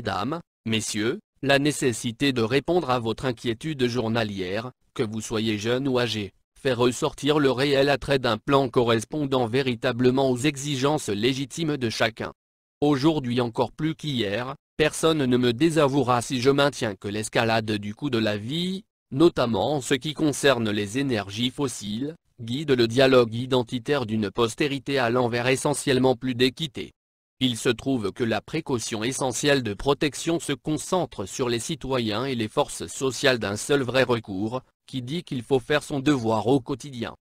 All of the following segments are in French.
mesdames, messieurs, la nécessité de répondre à votre inquiétude journalière, que vous soyez jeune ou âgé, fait ressortir le réel attrait d'un plan correspondant véritablement aux exigences légitimes de chacun. Aujourd'hui encore plus qu'hier, personne ne me désavouera si je maintiens que l'escalade du coût de la vie, notamment en ce qui concerne les énergies fossiles, guide le dialogue identitaire d'une postérité allant vers essentiellement plus d'équité. Il se trouve que la précaution essentielle de protection se concentre sur les citoyens et les forces sociales d'un seul vrai recours, qui dit qu'il faut faire son devoir au quotidien.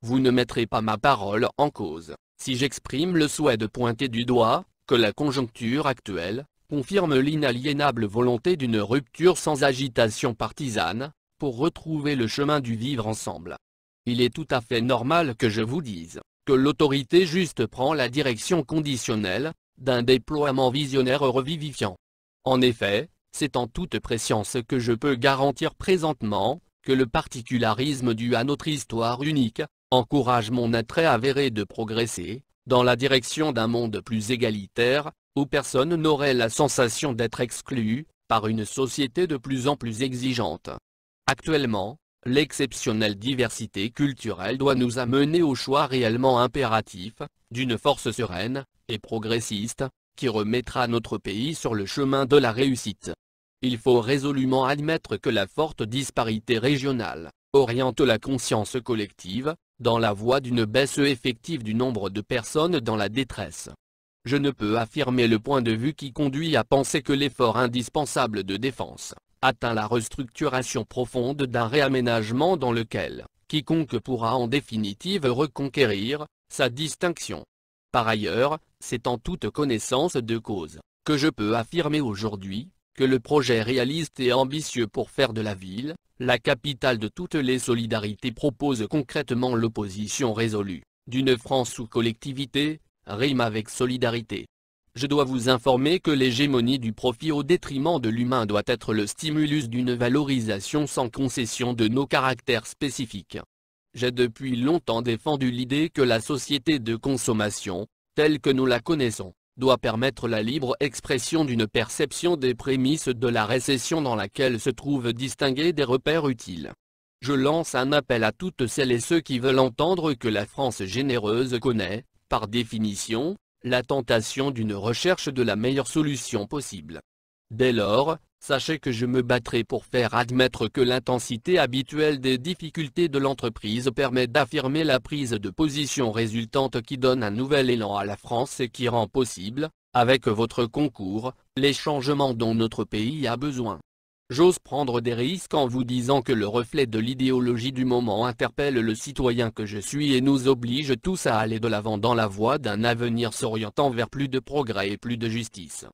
Vous ne mettrez pas ma parole en cause, si j'exprime le souhait de pointer du doigt, que la conjoncture actuelle, confirme l'inaliénable volonté d'une rupture sans agitation partisane, pour retrouver le chemin du vivre ensemble. Il est tout à fait normal que je vous dise, que l'autorité juste prend la direction conditionnelle, d'un déploiement visionnaire revivifiant. En effet, c'est en toute prescience que je peux garantir présentement, que le particularisme dû à notre histoire unique, encourage mon attrait avéré de progresser, dans la direction d'un monde plus égalitaire, où personne n'aurait la sensation d'être exclu, par une société de plus en plus exigeante. Actuellement, l'exceptionnelle diversité culturelle doit nous amener au choix réellement impératif, d'une force sereine, et progressiste, qui remettra notre pays sur le chemin de la réussite. Il faut résolument admettre que la forte disparité régionale, oriente la conscience collective, dans la voie d'une baisse effective du nombre de personnes dans la détresse. Je ne peux affirmer le point de vue qui conduit à penser que l'effort indispensable de défense, atteint la restructuration profonde d'un réaménagement dans lequel, quiconque pourra en définitive reconquérir, sa distinction. Par ailleurs, c'est en toute connaissance de cause, que je peux affirmer aujourd'hui, que le projet réaliste et ambitieux pour faire de la ville, la capitale de toutes les solidarités propose concrètement l'opposition résolue, d'une France sous collectivité, rime avec solidarité. Je dois vous informer que l'hégémonie du profit au détriment de l'humain doit être le stimulus d'une valorisation sans concession de nos caractères spécifiques. J'ai depuis longtemps défendu l'idée que la société de consommation, telle que nous la connaissons, doit permettre la libre expression d'une perception des prémices de la récession dans laquelle se trouvent distingués des repères utiles. Je lance un appel à toutes celles et ceux qui veulent entendre que la France généreuse connaît, par définition, la tentation d'une recherche de la meilleure solution possible. Dès lors, sachez que je me battrai pour faire admettre que l'intensité habituelle des difficultés de l'entreprise permet d'affirmer la prise de position résultante qui donne un nouvel élan à la France et qui rend possible, avec votre concours, les changements dont notre pays a besoin. J'ose prendre des risques en vous disant que le reflet de l'idéologie du moment interpelle le citoyen que je suis et nous oblige tous à aller de l'avant dans la voie d'un avenir s'orientant vers plus de progrès et plus de justice.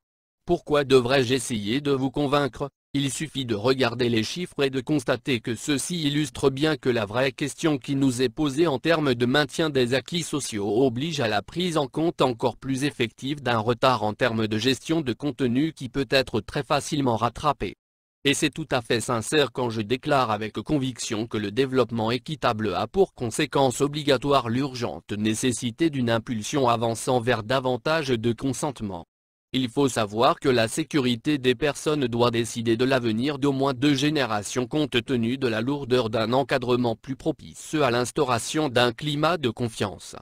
Pourquoi devrais-je essayer de vous convaincre? Il suffit de regarder les chiffres et de constater que ceux-ci illustrent bien que la vraie question qui nous est posée en termes de maintien des acquis sociaux oblige à la prise en compte encore plus effective d'un retard en termes de gestion de contenu qui peut être très facilement rattrapé. Et c'est tout à fait sincère quand je déclare avec conviction que le développement équitable a pour conséquence obligatoire l'urgente nécessité d'une impulsion avançant vers davantage de consentement. Il faut savoir que la sécurité des personnes doit décider de l'avenir d'au moins 2 générations compte tenu de la lourdeur d'un encadrement plus propice à l'instauration d'un climat de confiance.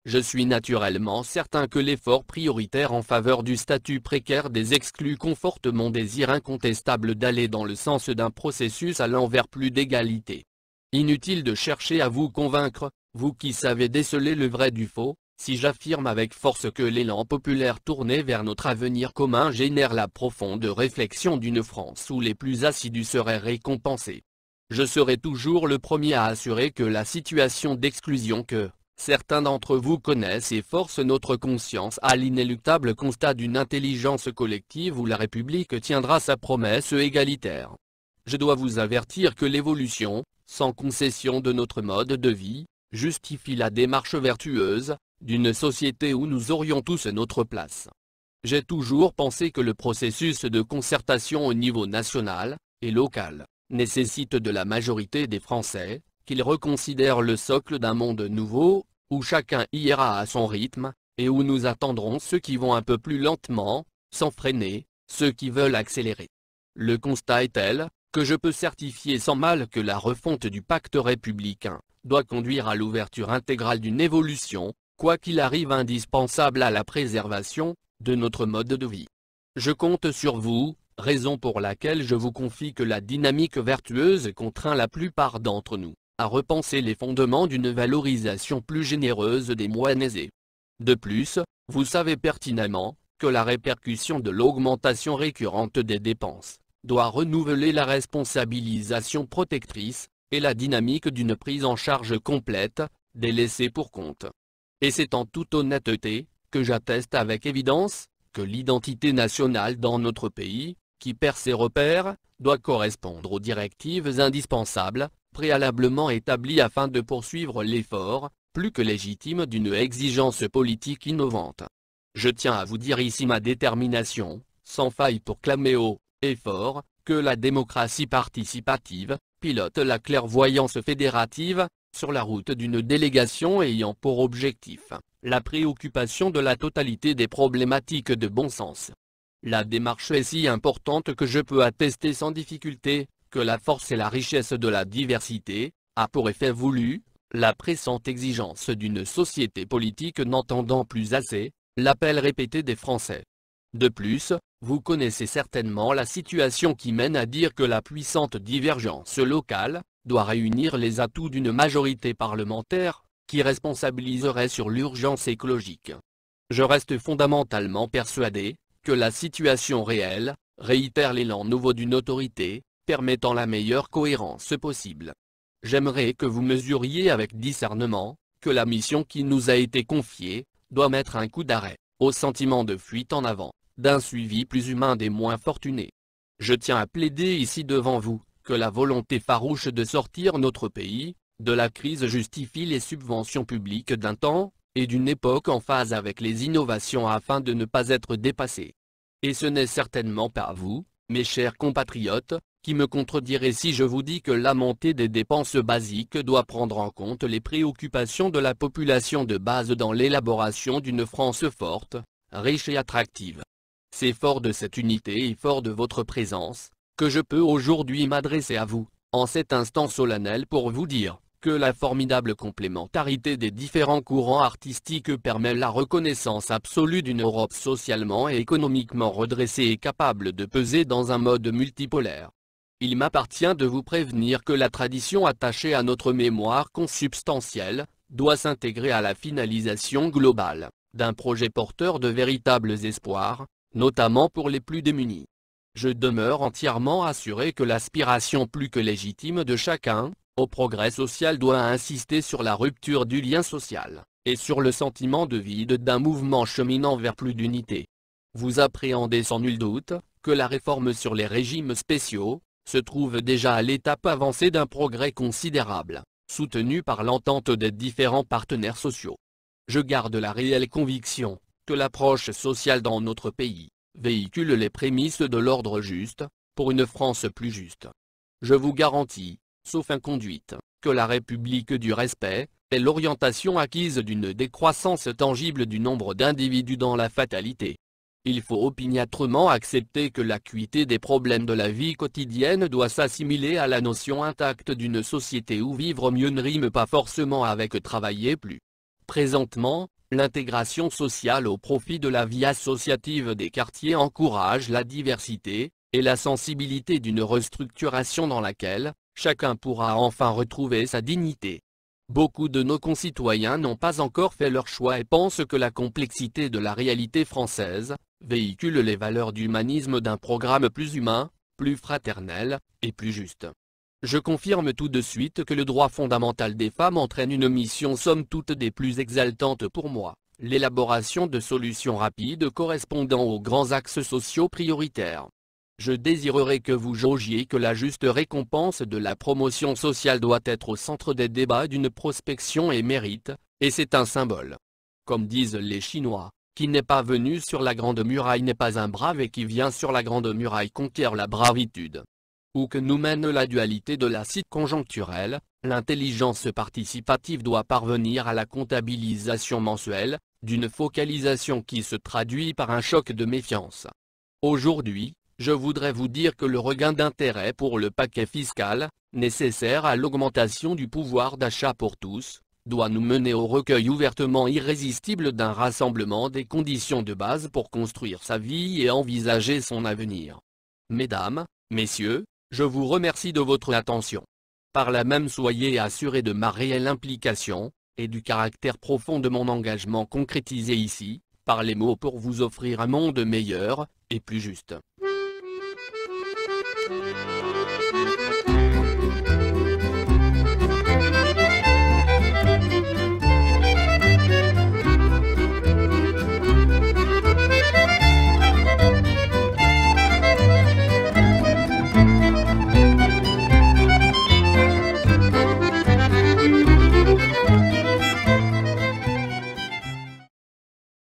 Je suis naturellement certain que l'effort prioritaire en faveur du statut précaire des exclus conforte mon désir incontestable d'aller dans le sens d'un processus allant vers plus d'égalité. Inutile de chercher à vous convaincre, vous qui savez déceler le vrai du faux, si j'affirme avec force que l'élan populaire tourné vers notre avenir commun génère la profonde réflexion d'une France où les plus assidus seraient récompensés. Je serai toujours le premier à assurer que la situation d'exclusion que certains d'entre vous connaissent et force notre conscience à l'inéluctable constat d'une intelligence collective où la République tiendra sa promesse égalitaire. Je dois vous avertir que l'évolution, sans concession de notre mode de vie, justifie la démarche vertueuse, d'une société où nous aurions tous notre place. J'ai toujours pensé que le processus de concertation au niveau national, et local, nécessite de la majorité des Français, qu'ils reconsidèrent le socle d'un monde nouveau, où chacun ira à son rythme, et où nous attendrons ceux qui vont un peu plus lentement, sans freiner, ceux qui veulent accélérer. Le constat est tel, que je peux certifier sans mal que la refonte du pacte républicain doit conduire à l'ouverture intégrale d'une évolution, quoi qu'il arrive indispensable à la préservation de notre mode de vie. Je compte sur vous, raison pour laquelle je vous confie que la dynamique vertueuse contraint la plupart d'entre nous à repenser les fondements d'une valorisation plus généreuse des moyens aisés. De plus, vous savez pertinemment que la répercussion de l'augmentation récurrente des dépenses doit renouveler la responsabilisation protectrice et la dynamique d'une prise en charge complète des laissés pour compte. Et c'est en toute honnêteté que j'atteste avec évidence que l'identité nationale dans notre pays, qui perd ses repères, doit correspondre aux directives indispensables, préalablement établies afin de poursuivre l'effort, plus que légitime, d'une exigence politique innovante. Je tiens à vous dire ici ma détermination, sans faille pour clamer haut et fort, que la démocratie participative pilote la clairvoyance fédérative, sur la route d'une délégation ayant pour objectif la préoccupation de la totalité des problématiques de bon sens. La démarche est si importante que je peux attester sans difficulté que la force et la richesse de la diversité a pour effet voulu la pressante exigence d'une société politique n'entendant plus assez l'appel répété des Français. De plus, vous connaissez certainement la situation qui mène à dire que la puissante divergence locale doit réunir les atouts d'une majorité parlementaire qui responsabiliserait sur l'urgence écologique. Je reste fondamentalement persuadé que la situation réelle réitère l'élan nouveau d'une autorité, permettant la meilleure cohérence possible. J'aimerais que vous mesuriez avec discernement que la mission qui nous a été confiée doit mettre un coup d'arrêt au sentiment de fuite en avant, d'un suivi plus humain des moins fortunés. Je tiens à plaider ici devant vous que la volonté farouche de sortir notre pays de la crise justifie les subventions publiques d'un temps et d'une époque en phase avec les innovations afin de ne pas être dépassés. Et ce n'est certainement pas vous, mes chers compatriotes, qui me contredirez si je vous dis que la montée des dépenses basiques doit prendre en compte les préoccupations de la population de base dans l'élaboration d'une France forte, riche et attractive. C'est fort de cette unité et fort de votre présence que je peux aujourd'hui m'adresser à vous, en cet instant solennel, pour vous dire que la formidable complémentarité des différents courants artistiques permet la reconnaissance absolue d'une Europe socialement et économiquement redressée et capable de peser dans un mode multipolaire. Il m'appartient de vous prévenir que la tradition attachée à notre mémoire consubstantielle doit s'intégrer à la finalisation globale d'un projet porteur de véritables espoirs, notamment pour les plus démunis. Je demeure entièrement assuré que l'aspiration plus que légitime de chacun au progrès social doit insister sur la rupture du lien social, et sur le sentiment de vide d'un mouvement cheminant vers plus d'unité. Vous appréhendez sans nul doute que la réforme sur les régimes spéciaux se trouve déjà à l'étape avancée d'un progrès considérable, soutenu par l'entente des différents partenaires sociaux. Je garde la réelle conviction que l'approche sociale dans notre pays véhicule les prémices de l'ordre juste, pour une France plus juste. Je vous garantis, sauf inconduite, que la République du respect est l'orientation acquise d'une décroissance tangible du nombre d'individus dans la fatalité. Il faut opiniâtrement accepter que l'acuité des problèmes de la vie quotidienne doit s'assimiler à la notion intacte d'une société où vivre mieux ne rime pas forcément avec travailler plus. Présentement, l'intégration sociale au profit de la vie associative des quartiers encourage la diversité et la sensibilité d'une restructuration dans laquelle chacun pourra enfin retrouver sa dignité. Beaucoup de nos concitoyens n'ont pas encore fait leur choix et pensent que la complexité de la réalité française véhicule les valeurs d'humanisme d'un programme plus humain, plus fraternel et plus juste. Je confirme tout de suite que le droit fondamental des femmes entraîne une mission somme toute des plus exaltantes pour moi, l'élaboration de solutions rapides correspondant aux grands axes sociaux prioritaires. Je désirerais que vous jaugiez que la juste récompense de la promotion sociale doit être au centre des débats d'une prospection et mérite, et c'est un symbole. Comme disent les Chinois, qui n'est pas venu sur la grande muraille n'est pas un brave et qui vient sur la grande muraille conquiert la bravitude. Où que nous mène la dualité de la cite conjoncturelle, l'intelligence participative doit parvenir à la comptabilisation mensuelle d'une focalisation qui se traduit par un choc de méfiance. Aujourd'hui, je voudrais vous dire que le regain d'intérêt pour le paquet fiscal, nécessaire à l'augmentation du pouvoir d'achat pour tous, doit nous mener au recueil ouvertement irrésistible d'un rassemblement des conditions de base pour construire sa vie et envisager son avenir. Mesdames, Messieurs, je vous remercie de votre attention. Par là même soyez assurés de ma réelle implication, et du caractère profond de mon engagement concrétisé ici, par les mots pour vous offrir un monde meilleur, et plus juste.